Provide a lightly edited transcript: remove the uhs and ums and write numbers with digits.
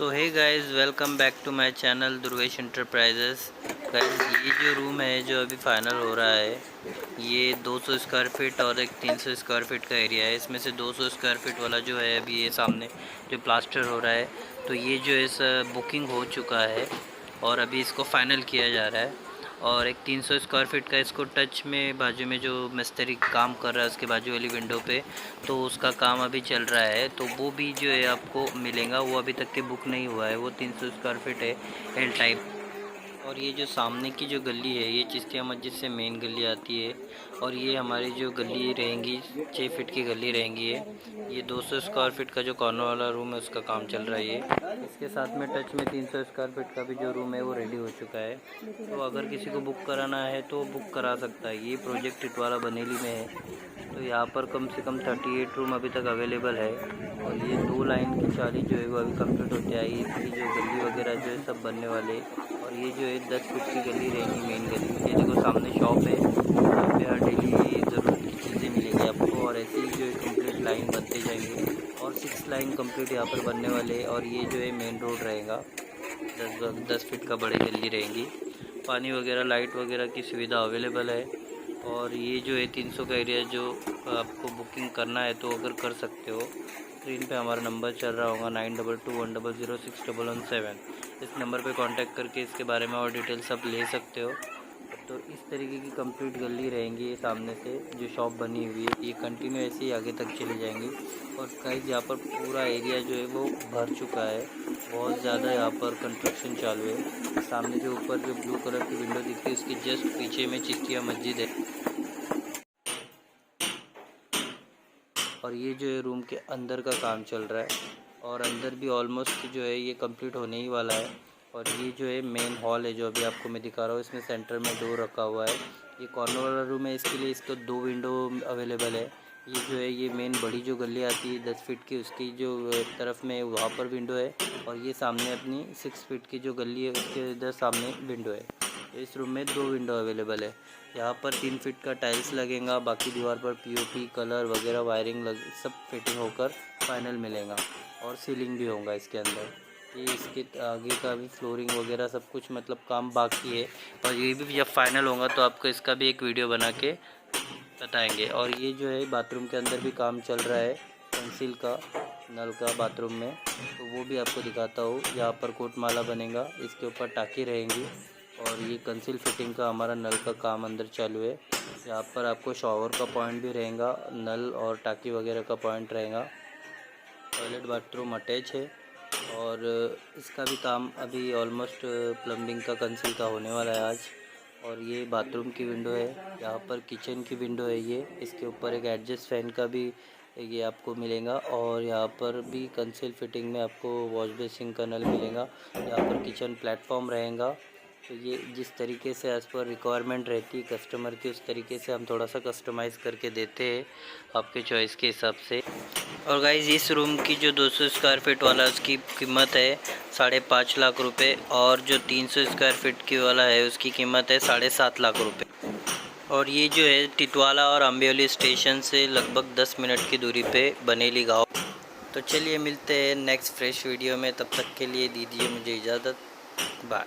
So hey guys, welcome back to my channel Durvesh enterprises. Guys, ये जो room है जो अभी फाइनल हो रहा है, ये 200 स्क्वायर फीट और एक 300 स्क्वायर फीट का एरिया है। इसमें से 200 स्क्वायर फीट वाला जो है अभी ये सामने जो प्लास्टर हो रहा है, तो ये जो है बुकिंग हो चुका है और अभी इसको फाइनल किया जा रहा है। और एक 300 स्क्वायर फीट का इसको टच में बाजू में जो मिस्त्री काम कर रहा है उसके बाजू वाली विंडो पे, तो उसका काम अभी चल रहा है, तो वो भी जो है आपको मिलेगा। वो अभी तक के बुक नहीं हुआ है, वो 300 स्क्वायर फीट है, एल टाइप। और ये जो सामने की जो गली है ये चिश्तिया मस्जिद से मेन गली आती है। और ये हमारी जो गली रहेंगी 6 फीट की गली रहेंगी। ये 200 स्क्वायर फीट का जो कॉर्नर वाला रूम है उसका काम चल रहा है। ये इसके साथ में टच में 300 स्क्वायर फीट का भी जो रूम है वो रेडी हो चुका है। तो अगर किसी को बुक कराना है तो बुक करा सकता है। ये प्रोजेक्ट टिटवाला बनेली में है, तो यहाँ पर कम से कम 38 रूम अभी तक अवेलेबल है। और ये 2 लाइन की चाली जो है वो अभी कंप्लीट होती आई। इसकी जो गली वगैरह जो है सब बनने वाले। और ये जो है 10 फीट की गली रहेगी, मेन गली। ये देखो सामने शॉप है, यहाँ पे हर डेली ज़रूरत की चीज़ें मिलेंगी आपको। और ऐसे ही जो है कंप्लीट लाइन बनते जाएंगे और 6 लाइन कंप्लीट यहाँ पर बनने वाले। और ये जो है मेन रोड रहेगा, 10 फीट का बड़ी गली रहेंगी। पानी वगैरह लाइट वगैरह की सुविधा अवेलेबल है। और ये जो है 300 का एरिया जो आपको बुकिंग करना है तो अगर कर सकते हो। स्क्रीन पे हमारा नंबर चल रहा होगा 9221006117। इस नंबर पे कांटेक्ट करके इसके बारे में और डिटेल सब ले सकते हो। तो इस तरीके की कंप्लीट गली रहेंगी। ये सामने से जो शॉप बनी हुई है ये कंटिन्यू ऐसे ही आगे तक चली जाएंगी। और गाइस, यहाँ पर पूरा एरिया जो है वो भर चुका है, बहुत ज़्यादा यहाँ पर कंस्ट्रक्शन चालू है। सामने जो ऊपर जो ब्लू कलर की विंडो दिखती है उसकी जस्ट पीछे में चिश्तिया मस्जिद है। और ये जो है रूम के अंदर का काम चल रहा है और अंदर भी ऑलमोस्ट जो है ये कंप्लीट होने ही वाला है। और ये जो है मेन हॉल है जो अभी आपको मैं दिखा रहा हूँ, इसमें सेंटर में डोर रखा हुआ है। ये कॉर्नर वाला रूम है, इसके लिए इसको 2 विंडो अवेलेबल है। ये जो है ये मेन बड़ी जो गली आती है 10 फीट की, उसकी जो तरफ में वहाँ पर विंडो है। और ये सामने अपनी 6 फीट की जो गली है उसके इधर सामने विंडो है। इस रूम में 2 विंडो अवेलेबल है। यहाँ पर 3 फीट का टाइल्स लगेगा, बाकी दीवार पर पीओपी कलर वगैरह वायरिंग सब फिटिंग होकर फाइनल मिलेगा। और सीलिंग भी होगा इसके अंदर। ये इसके आगे का भी फ्लोरिंग वगैरह सब कुछ मतलब काम बाकी है। और ये भी जब फाइनल होगा तो आपको इसका भी एक वीडियो बना के बताएंगे। और ये जो है बाथरूम के अंदर भी काम चल रहा है, पेंसिल का नल का बाथरूम में, तो वो भी आपको दिखाता हूँ। यहाँ पर कोटमाला बनेगा, इसके ऊपर टाँकी रहेंगी। और ये कंसील फिटिंग का हमारा नल का काम अंदर चालू है। यहाँ पर आपको शॉवर का पॉइंट भी रहेगा, नल और टाँकी वगैरह का पॉइंट रहेगा। टॉयलेट बाथरूम अटैच है। और इसका भी काम अभी ऑलमोस्ट प्लम्बिंग का कंसील का होने वाला है आज। और ये बाथरूम की विंडो है, यहाँ पर किचन की विंडो है। ये इसके ऊपर एक एडजस्ट फैन का भी ये आपको मिलेगा। और यहाँ पर भी कंसील फिटिंग में आपको वॉश बेसिन का नल मिलेगा। यहाँ पर किचन प्लेटफॉर्म रहेगा। तो ये जिस तरीके से एज़ पर रिक्वायरमेंट रहती है कस्टमर की, उस तरीके से हम थोड़ा सा कस्टमाइज़ करके देते हैं आपके चॉइस के हिसाब से। और गाइस, इस रूम की जो 200 स्क्वायर फीट वाला उसकी कीमत है 5.5 लाख रुपए। और जो 300 स्क्वायर फीट की वाला है उसकी कीमत है 7.5 लाख रुपए। और ये जो है टिटवाला और अम्बियोली स्टेशन से लगभग 10 मिनट की दूरी पे बनेली गाँव। तो चलिए मिलते हैं नेक्स्ट फ्रेश वीडियो में, तब तक के लिए दीजिए मुझे इजाज़त। बाय।